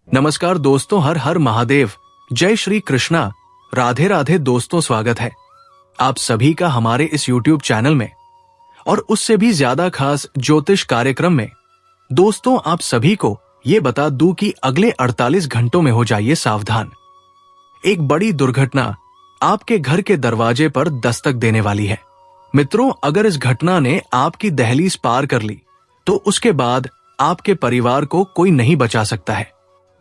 नमस्कार दोस्तों, हर हर महादेव, जय श्री कृष्णा, राधे राधे दोस्तों। स्वागत है आप सभी का हमारे इस YouTube चैनल में और उससे भी ज्यादा खास ज्योतिष कार्यक्रम में। दोस्तों, आप सभी को ये बता दूं कि अगले 48 घंटों में हो जाइए सावधान। एक बड़ी दुर्घटना आपके घर के दरवाजे पर दस्तक देने वाली है। मित्रों, अगर इस घटना ने आपकी दहलीज पार कर ली तो उसके बाद आपके परिवार को कोई नहीं बचा सकता है।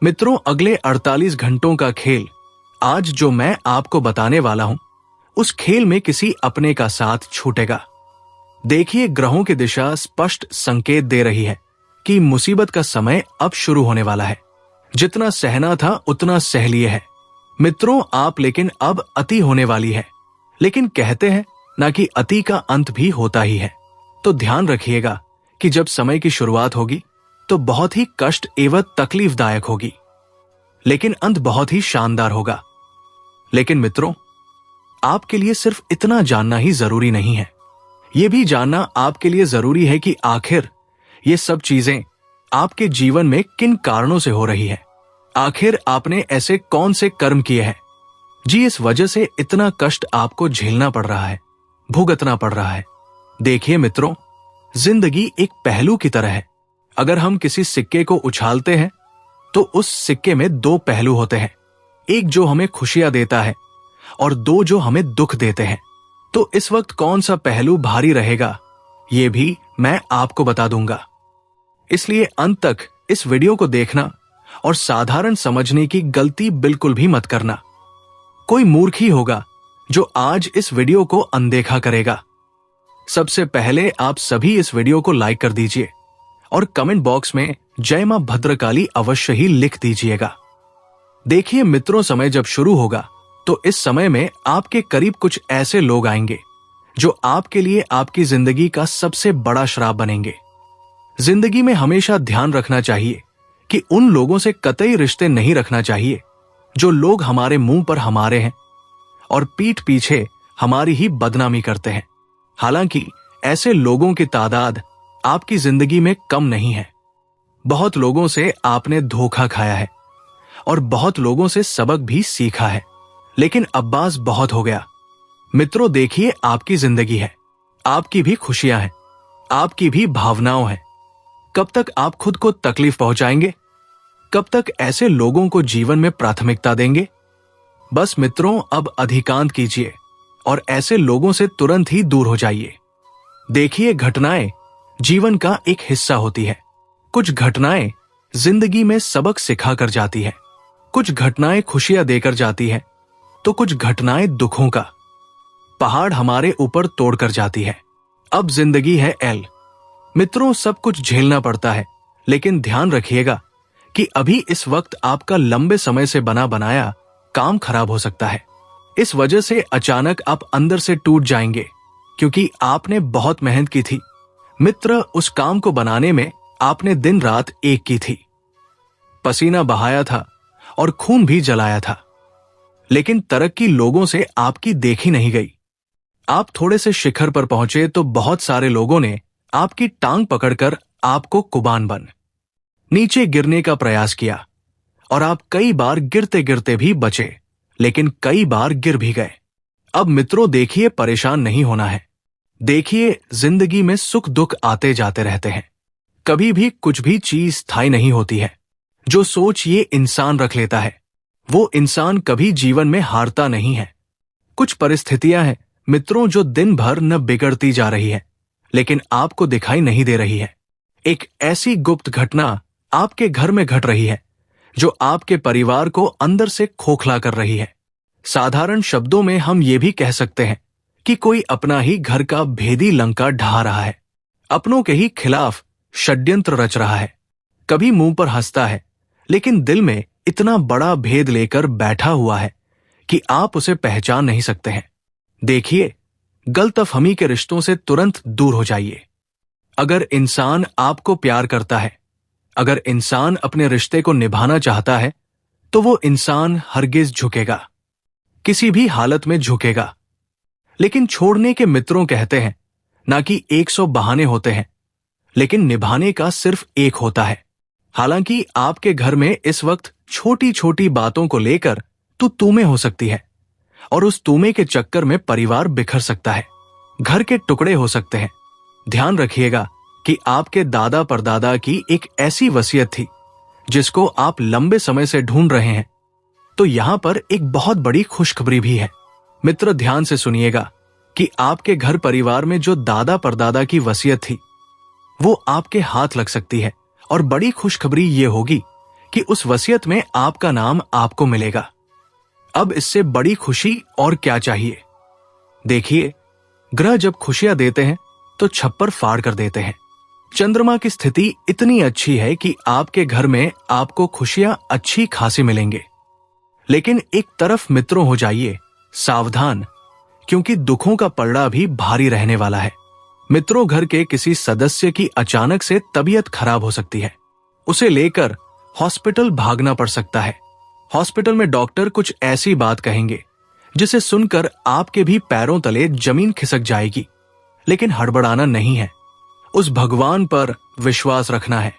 मित्रों, अगले 48 घंटों का खेल आज जो मैं आपको बताने वाला हूं, उस खेल में किसी अपने का साथ छूटेगा। देखिए, ग्रहों की दिशा स्पष्ट संकेत दे रही है कि मुसीबत का समय अब शुरू होने वाला है। जितना सहना था उतना सह लिए है मित्रों आप, लेकिन अब अति होने वाली है। लेकिन कहते हैं ना कि अति का अंत भी होता ही है। तो ध्यान रखिएगा कि जब समय की शुरुआत होगी तो बहुत ही कष्ट एवं तकलीफदायक होगी, लेकिन अंत बहुत ही शानदार होगा। लेकिन मित्रों, आपके लिए सिर्फ इतना जानना ही जरूरी नहीं है। यह भी जानना आपके लिए जरूरी है कि आखिर ये सब चीजें आपके जीवन में किन कारणों से हो रही है। आखिर आपने ऐसे कौन से कर्म किए हैं जी, इस वजह से इतना कष्ट आपको झेलना पड़ रहा है, भुगतना पड़ रहा है। देखिए मित्रों, जिंदगी एक पहलू की तरह है। अगर हम किसी सिक्के को उछालते हैं तो उस सिक्के में दो पहलू होते हैं, एक जो हमें खुशियां देता है और दो जो हमें दुख देते हैं। तो इस वक्त कौन सा पहलू भारी रहेगा ये भी मैं आपको बता दूंगा। इसलिए अंत तक इस वीडियो को देखना और साधारण समझने की गलती बिल्कुल भी मत करना। कोई मूर्ख ही होगा जो आज इस वीडियो को अनदेखा करेगा। सबसे पहले आप सभी इस वीडियो को लाइक कर दीजिए और कमेंट बॉक्स में जय मां भद्रकाली अवश्य ही लिख दीजिएगा। देखिए मित्रों, समय जब शुरू होगा तो इस समय में आपके करीब कुछ ऐसे लोग आएंगे जो आपके लिए आपकी जिंदगी का सबसे बड़ा श्राप बनेंगे। जिंदगी में हमेशा ध्यान रखना चाहिए कि उन लोगों से कतई रिश्ते नहीं रखना चाहिए जो लोग हमारे मुंह पर हमारे हैं और पीठ पीछे हमारी ही बदनामी करते हैं। हालांकि ऐसे लोगों की तादाद आपकी जिंदगी में कम नहीं है। बहुत लोगों से आपने धोखा खाया है और बहुत लोगों से सबक भी सीखा है, लेकिन अब्बास बहुत हो गया। मित्रों, देखिए, आपकी जिंदगी है, आपकी भी खुशियां हैं, आपकी भी भावनाओं हैं। कब तक आप खुद को तकलीफ पहुंचाएंगे? कब तक ऐसे लोगों को जीवन में प्राथमिकता देंगे? बस मित्रों, अब अधिकांत कीजिए और ऐसे लोगों से तुरंत ही दूर हो जाइए। देखिए, घटनाएं जीवन का एक हिस्सा होती है। कुछ घटनाएं जिंदगी में सबक सिखा कर जाती है, कुछ घटनाएं खुशियां देकर जाती है, तो कुछ घटनाएं दुखों का पहाड़ हमारे ऊपर तोड़कर जाती है। अब जिंदगी है एल। मित्रों, सब कुछ झेलना पड़ता है, लेकिन ध्यान रखिएगा कि अभी इस वक्त आपका लंबे समय से बना बनाया काम खराब हो सकता है। इस वजह से अचानक आप अंदर से टूट जाएंगे, क्योंकि आपने बहुत मेहनत की थी। मित्र, उस काम को बनाने में आपने दिन रात एक की थी, पसीना बहाया था और खून भी जलाया था, लेकिन तरक्की लोगों से आपकी देखी नहीं गई। आप थोड़े से शिखर पर पहुंचे तो बहुत सारे लोगों ने आपकी टांग पकड़कर आपको कुबान बन नीचे गिरने का प्रयास किया और आप कई बार गिरते गिरते भी बचे, लेकिन कई बार गिर भी गए। अब मित्रों देखिए, परेशान नहीं होना है। देखिए, जिंदगी में सुख दुख आते जाते रहते हैं। कभी भी कुछ भी चीज स्थायी नहीं होती है। जो सोच ये इंसान रख लेता है वो इंसान कभी जीवन में हारता नहीं है। कुछ परिस्थितियां हैं मित्रों जो दिन भर न बिगड़ती जा रही है, लेकिन आपको दिखाई नहीं दे रही है। एक ऐसी गुप्त घटना आपके घर में घट रही है जो आपके परिवार को अंदर से खोखला कर रही है। साधारण शब्दों में हम ये भी कह सकते हैं कि कोई अपना ही घर का भेदी लंका ढा रहा है, अपनों के ही खिलाफ षड्यंत्र रच रहा है। कभी मुंह पर हंसता है, लेकिन दिल में इतना बड़ा भेद लेकर बैठा हुआ है कि आप उसे पहचान नहीं सकते हैं। देखिए, गलतफहमी के रिश्तों से तुरंत दूर हो जाइए। अगर इंसान आपको प्यार करता है, अगर इंसान अपने रिश्ते को निभाना चाहता है, तो वो इंसान हरगिज झुकेगा, किसी भी हालत में झुकेगा। लेकिन छोड़ने के मित्रों कहते हैं ना कि 100 बहाने होते हैं, लेकिन निभाने का सिर्फ एक होता है। हालांकि आपके घर में इस वक्त छोटी छोटी बातों को लेकर तू में हो सकती है और उस तूमे के चक्कर में परिवार बिखर सकता है, घर के टुकड़े हो सकते हैं। ध्यान रखिएगा कि आपके दादा परदादा की एक ऐसी वसीयत थी जिसको आप लंबे समय से ढूंढ रहे हैं। तो यहां पर एक बहुत बड़ी खुशखबरी भी है। मित्र, ध्यान से सुनिएगा कि आपके घर परिवार में जो दादा परदादा की वसीयत थी वो आपके हाथ लग सकती है और बड़ी खुशखबरी ये होगी कि उस वसीयत में आपका नाम आपको मिलेगा। अब इससे बड़ी खुशी और क्या चाहिए। देखिए, ग्रह जब खुशियां देते हैं तो छप्पर फाड़ कर देते हैं। चंद्रमा की स्थिति इतनी अच्छी है कि आपके घर में आपको खुशियां अच्छी खासी मिलेंगे। लेकिन एक तरफ मित्रों हो जाइए सावधान, क्योंकि दुखों का पलड़ा भी भारी रहने वाला है। मित्रों, घर के किसी सदस्य की अचानक से तबीयत खराब हो सकती है। उसे लेकर हॉस्पिटल भागना पड़ सकता है। हॉस्पिटल में डॉक्टर कुछ ऐसी बात कहेंगे जिसे सुनकर आपके भी पैरों तले जमीन खिसक जाएगी। लेकिन हड़बड़ाना नहीं है, उस भगवान पर विश्वास रखना है।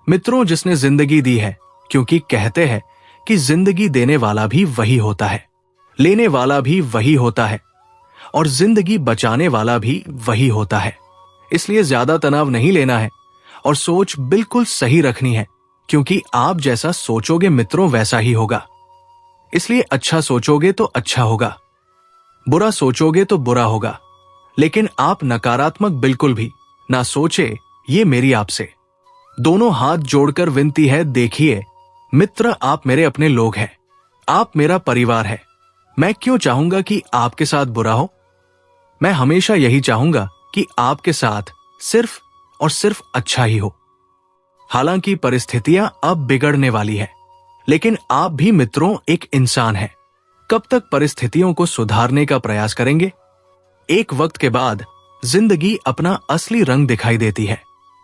मित्रों, जिसने जिंदगी दी है, क्योंकि कहते हैं कि जिंदगी देने वाला भी वही होता है, लेने वाला भी वही होता है और जिंदगी बचाने वाला भी वही होता है। इसलिए ज्यादा तनाव नहीं लेना है और सोच बिल्कुल सही रखनी है, क्योंकि आप जैसा सोचोगे मित्रों वैसा ही होगा। इसलिए अच्छा सोचोगे तो अच्छा होगा, बुरा सोचोगे तो बुरा होगा। लेकिन आप नकारात्मक बिल्कुल भी ना सोचे, ये मेरी आपसे दोनों हाथ जोड़कर विनती है। देखिए मित्र, आप मेरे अपने लोग हैं, आप मेरा परिवार है। मैं क्यों चाहूंगा कि आपके साथ बुरा हो? मैं हमेशा यही चाहूंगा कि आपके साथ सिर्फ और सिर्फ अच्छा ही हो। हालांकि परिस्थितियां अब बिगड़ने वाली है, लेकिन आप भी मित्रों एक इंसान हैं। कब तक परिस्थितियों को सुधारने का प्रयास करेंगे? एक वक्त के बाद जिंदगी अपना असली रंग दिखाई देती है।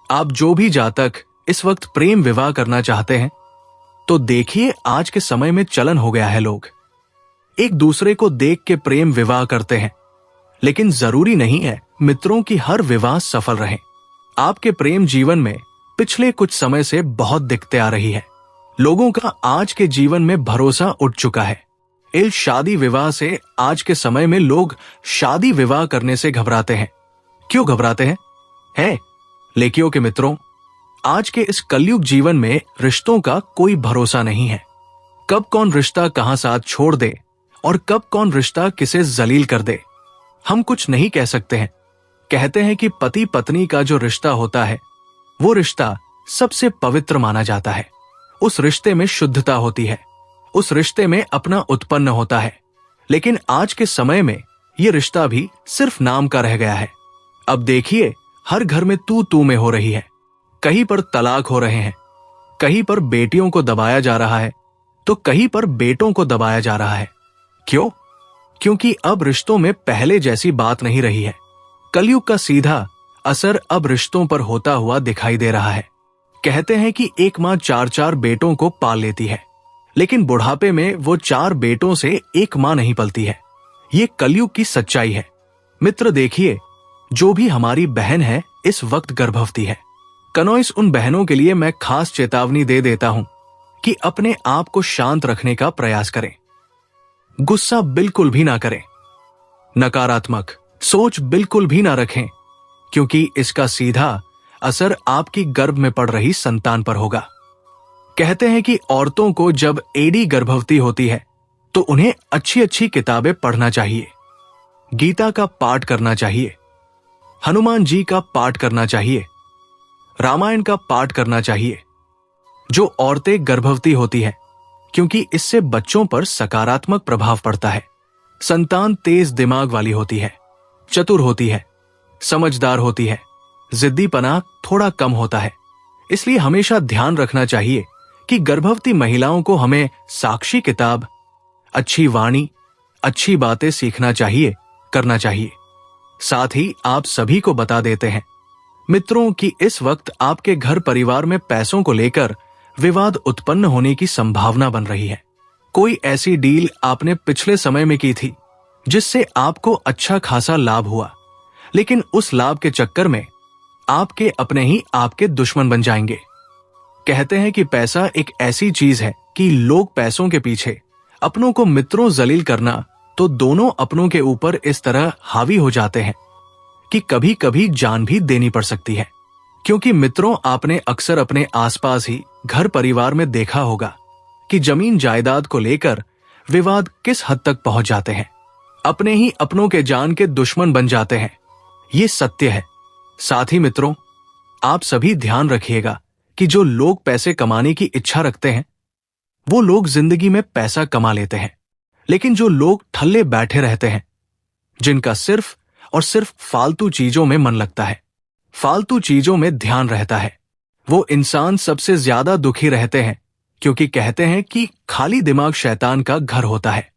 आप जो भी जातक इस वक्त प्रेम विवाह करना चाहते हैं, तो देखिए आज के समय में चलन हो गया है, लोग एक दूसरे को देख के प्रेम विवाह करते हैं। लेकिन जरूरी नहीं है मित्रों की हर विवाह सफल रहे। आपके प्रेम जीवन में पिछले कुछ समय से बहुत दिक्कतें आ रही है। लोगों का आज के जीवन में भरोसा उठ चुका है। इस शादी विवाह से आज के समय में लोग शादी विवाह करने से घबराते हैं। क्यों घबराते हैं? लेकियों के मित्रों, आज के इस कलयुग जीवन में रिश्तों का कोई भरोसा नहीं है। कब कौन रिश्ता कहां साथ छोड़ दे और कब कौन रिश्ता किसे जलील कर दे, हम कुछ नहीं कह सकते हैं। कहते हैं कि पति पत्नी का जो रिश्ता होता है वो रिश्ता सबसे पवित्र माना जाता है। उस रिश्ते में शुद्धता होती है, उस रिश्ते में अपना उत्पन्न होता है। लेकिन आज के समय में ये रिश्ता भी सिर्फ नाम का रह गया है। अब देखिए, हर घर में तू में हो रही है। कहीं पर तलाक हो रहे हैं, कहीं पर बेटियों को दबाया जा रहा है, तो कहीं पर बेटों को दबाया जा रहा है। क्यों? क्योंकि अब रिश्तों में पहले जैसी बात नहीं रही है। कलयुग का सीधा असर अब रिश्तों पर होता हुआ दिखाई दे रहा है। कहते हैं कि एक मां 4-4 बेटों को पाल लेती है, लेकिन बुढ़ापे में वो 4 बेटों से एक मां नहीं पलती है। ये कलयुग की सच्चाई है। मित्र देखिए, जो भी हमारी बहन है इस वक्त गर्भवती है। कनौइस उन बहनों के लिए मैं खास चेतावनी दे देता हूं कि अपने आप को शांत रखने का प्रयास करें। गुस्सा बिल्कुल भी ना करें, नकारात्मक सोच बिल्कुल भी ना रखें, क्योंकि इसका सीधा असर आपकी गर्भ में पड़ रही संतान पर होगा। कहते हैं कि औरतों को जब एडी गर्भवती होती है तो उन्हें अच्छी अच्छी किताबें पढ़ना चाहिए, गीता का पाठ करना चाहिए, हनुमान जी का पाठ करना चाहिए, रामायण का पाठ करना चाहिए। जो औरतें गर्भवती होती हैं, क्योंकि इससे बच्चों पर सकारात्मक प्रभाव पड़ता है। संतान तेज दिमाग वाली होती है, चतुर होती है, समझदार होती है, जिद्दीपना थोड़ा कम होता है। इसलिए हमेशा ध्यान रखना चाहिए कि गर्भवती महिलाओं को हमें साक्षी किताब, अच्छी वाणी, अच्छी बातें सीखना चाहिए, करना चाहिए। साथ ही आप सभी को बता देते हैं मित्रों कि इस वक्त आपके घर परिवार में पैसों को लेकर विवाद उत्पन्न होने की संभावना बन रही है। कोई ऐसी डील आपने पिछले समय में की थी जिससे आपको अच्छा खासा लाभ हुआ, लेकिन उस लाभ के चक्कर में आपके अपने ही आपके दुश्मन बन जाएंगे। कहते हैं कि पैसा एक ऐसी चीज है कि लोग पैसों के पीछे अपनों को मित्रों जलील करना तो दोनों अपनों के ऊपर इस तरह हावी हो जाते हैं कि कभी कभी जान भी देनी पड़ सकती है। क्योंकि मित्रों, आपने अक्सर अपने आसपास ही घर परिवार में देखा होगा कि जमीन जायदाद को लेकर विवाद किस हद तक पहुंच जाते हैं। अपने ही अपनों के जान के दुश्मन बन जाते हैं। ये सत्य है। साथ ही मित्रों, आप सभी ध्यान रखिएगा कि जो लोग पैसे कमाने की इच्छा रखते हैं वो लोग जिंदगी में पैसा कमा लेते हैं, लेकिन जो लोग ठल्ले बैठे रहते हैं, जिनका सिर्फ और सिर्फ फालतू चीजों में मन लगता है, फालतू चीजों में ध्यान रहता है, वो इंसान सबसे ज्यादा दुखी रहते हैं। क्योंकि कहते हैं कि खाली दिमाग शैतान का घर होता है।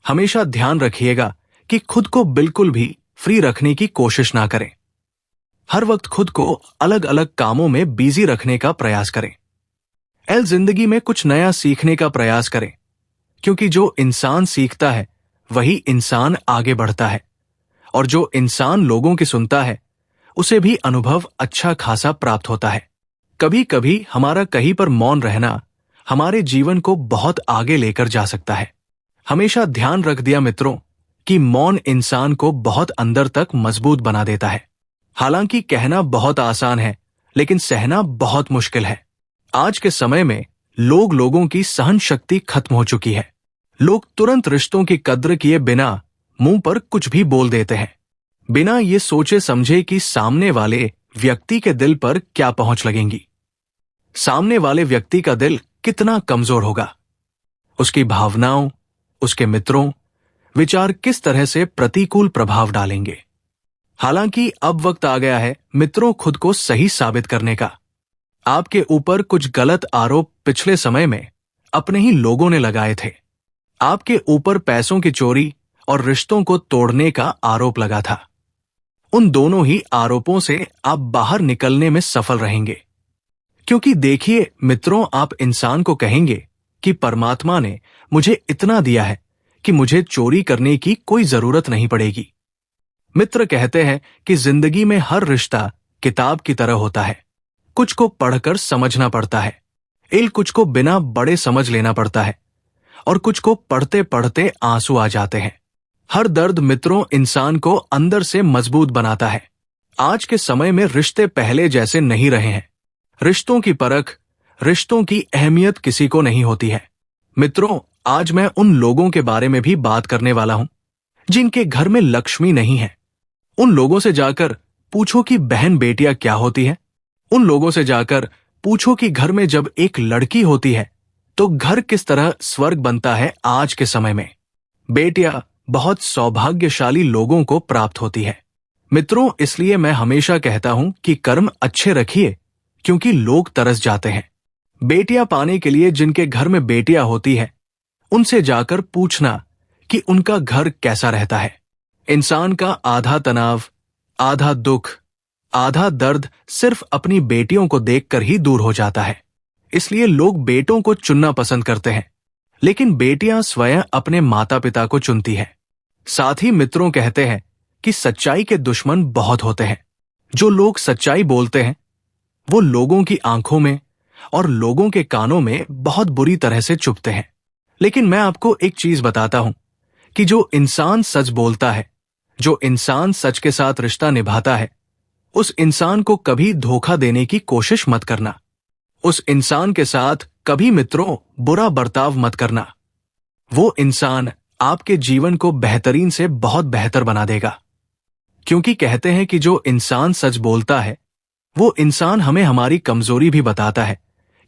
हमेशा ध्यान रखिएगा कि खुद को बिल्कुल भी फ्री रखने की कोशिश ना करें। हर वक्त खुद को अलग अलग कामों में बिजी रखने का प्रयास करें। जिंदगी में कुछ नया सीखने का प्रयास करें, क्योंकि जो इंसान सीखता है वही इंसान आगे बढ़ता है, और जो इंसान लोगों की सुनता है उसे भी अनुभव अच्छा खासा प्राप्त होता है। कभी कभी हमारा कहीं पर मौन रहना हमारे जीवन को बहुत आगे लेकर जा सकता है। हमेशा ध्यान रख दिया मित्रों कि मौन इंसान को बहुत अंदर तक मजबूत बना देता है। हालांकि कहना बहुत आसान है, लेकिन सहना बहुत मुश्किल है। आज के समय में लोगों की सहन शक्ति खत्म हो चुकी है। लोग तुरंत रिश्तों की कद्र किए बिना मुंह पर कुछ भी बोल देते हैं, बिना ये सोचे समझे कि सामने वाले व्यक्ति के दिल पर क्या पहुंच लगेंगी, सामने वाले व्यक्ति का दिल कितना कमजोर होगा, उसकी भावनाओं, उसके मित्रों, विचार किस तरह से प्रतिकूल प्रभाव डालेंगे। हालांकि अब वक्त आ गया है मित्रों खुद को सही साबित करने का। आपके ऊपर कुछ गलत आरोप पिछले समय में अपने ही लोगों ने लगाए थे। आपके ऊपर पैसों की चोरी और रिश्तों को तोड़ने का आरोप लगा था। उन दोनों ही आरोपों से आप बाहर निकलने में सफल रहेंगे। क्योंकि देखिए मित्रों, आप इंसान को कहेंगे कि परमात्मा ने मुझे इतना दिया है कि मुझे चोरी करने की कोई जरूरत नहीं पड़ेगी। मित्र कहते हैं कि जिंदगी में हर रिश्ता किताब की तरह होता है। कुछ को पढ़कर समझना पड़ता है, कुछ को बिना बड़े समझ लेना पड़ता है, और कुछ को पढ़ते पढ़ते आंसू आ जाते हैं। हर दर्द मित्रों इंसान को अंदर से मजबूत बनाता है। आज के समय में रिश्ते पहले जैसे नहीं रहे हैं। रिश्तों की परख, रिश्तों की अहमियत किसी को नहीं होती है। मित्रों, आज मैं उन लोगों के बारे में भी बात करने वाला हूं जिनके घर में लक्ष्मी नहीं है। उन लोगों से जाकर पूछो कि बहन बेटियां क्या होती है। उन लोगों से जाकर पूछो कि घर में जब एक लड़की होती है तो घर किस तरह स्वर्ग बनता है। आज के समय में बेटियां बहुत सौभाग्यशाली लोगों को प्राप्त होती है। मित्रों, इसलिए मैं हमेशा कहता हूं कि कर्म अच्छे रखिए, क्योंकि लोग तरस जाते हैं। बेटियां पाने के लिए जिनके घर में बेटियां होती है उनसे जाकर पूछना कि उनका घर कैसा रहता है। इंसान का आधा तनाव, आधा दुख, आधा दर्द सिर्फ अपनी बेटियों को देखकर ही दूर हो जाता है। इसलिए लोग बेटों को चुनना पसंद करते हैं, लेकिन बेटियां स्वयं अपने माता पिता को चुनती है। साथ ही मित्रों कहते हैं कि सच्चाई के दुश्मन बहुत होते हैं। जो लोग सच्चाई बोलते हैं वो लोगों की आंखों में और लोगों के कानों में बहुत बुरी तरह से चुभते हैं। लेकिन मैं आपको एक चीज बताता हूं कि जो इंसान सच बोलता है, जो इंसान सच के साथ रिश्ता निभाता है, उस इंसान को कभी धोखा देने की कोशिश मत करना। उस इंसान के साथ कभी मित्रों बुरा बर्ताव मत करना। वो इंसान आपके जीवन को बेहतरीन से बहुत बेहतर बना देगा। क्योंकि कहते हैं कि जो इंसान सच बोलता है वो इंसान हमें हमारी कमजोरी भी बताता है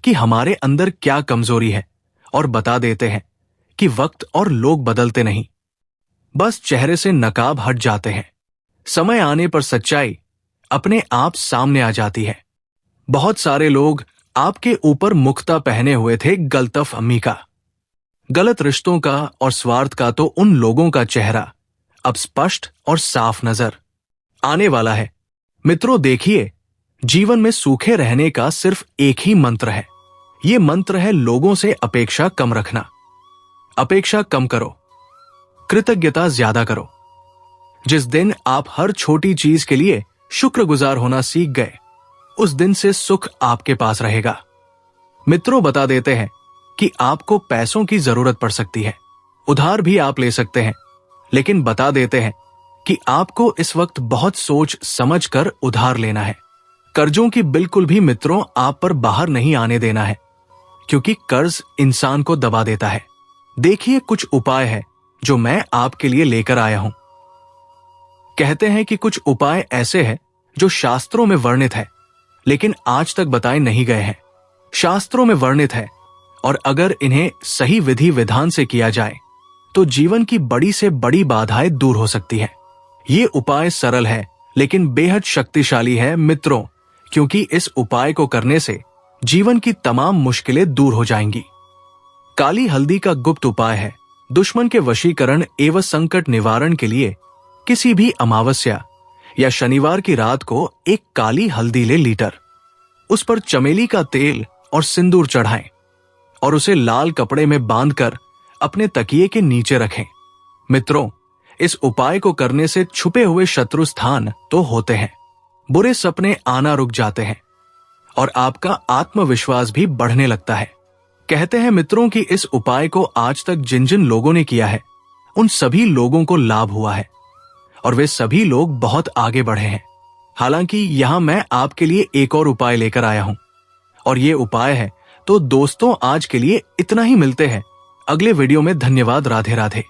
कि हमारे अंदर क्या कमजोरी है, और बता देते हैं कि वक्त और लोग बदलते नहीं, बस चेहरे से नकाब हट जाते हैं। समय आने पर सच्चाई अपने आप सामने आ जाती है। बहुत सारे लोग आपके ऊपर मुख्ता पहने हुए थे गलतफ अम्मी का, गलत रिश्तों का और स्वार्थ का। तो उन लोगों का चेहरा अब स्पष्ट और साफ नजर आने वाला है। मित्रों देखिए, जीवन में सूखे रहने का सिर्फ एक ही मंत्र है। ये मंत्र है लोगों से अपेक्षा कम रखना। अपेक्षा कम करो, कृतज्ञता ज्यादा करो। जिस दिन आप हर छोटी चीज के लिए शुक्रगुजार होना सीख गए, उस दिन से सुख आपके पास रहेगा। मित्रों बता देते हैं कि आपको पैसों की जरूरत पड़ सकती है, उधार भी आप ले सकते हैं, लेकिन बता देते हैं कि आपको इस वक्त बहुत सोच समझ कर उधार लेना है। कर्जों की बिल्कुल भी मित्रों आप पर बाहर नहीं आने देना है, क्योंकि कर्ज इंसान को दबा देता है। देखिए कुछ उपाय है जो मैं आपके लिए लेकर आया हूं। कहते हैं कि कुछ उपाय ऐसे हैं जो शास्त्रों में वर्णित है, लेकिन आज तक बताए नहीं गए हैं। शास्त्रों में वर्णित है और अगर इन्हें सही विधि विधान से किया जाए तो जीवन की बड़ी से बड़ी बाधाएं दूर हो सकती है। ये उपाय सरल है लेकिन बेहद शक्तिशाली है मित्रों, क्योंकि इस उपाय को करने से जीवन की तमाम मुश्किलें दूर हो जाएंगी। काली हल्दी का गुप्त उपाय है। दुश्मन के वशीकरण एवं संकट निवारण के लिए किसी भी अमावस्या या शनिवार की रात को एक काली हल्दी ले लीटर, उस पर चमेली का तेल और सिंदूर चढ़ाएं और उसे लाल कपड़े में बांधकर अपने तकिए के नीचे रखें। मित्रों, इस उपाय को करने से छुपे हुए शत्रु स्थान तो होते हैं, बुरे सपने आना रुक जाते हैं और आपका आत्मविश्वास भी बढ़ने लगता है। कहते हैं मित्रों कि इस उपाय को आज तक जिन जिन लोगों ने किया है उन सभी लोगों को लाभ हुआ है और वे सभी लोग बहुत आगे बढ़े हैं। हालांकि यहां मैं आपके लिए एक और उपाय लेकर आया हूं और ये उपाय है। तो दोस्तों आज के लिए इतना ही, मिलते हैं अगले वीडियो में। धन्यवाद। राधे राधे।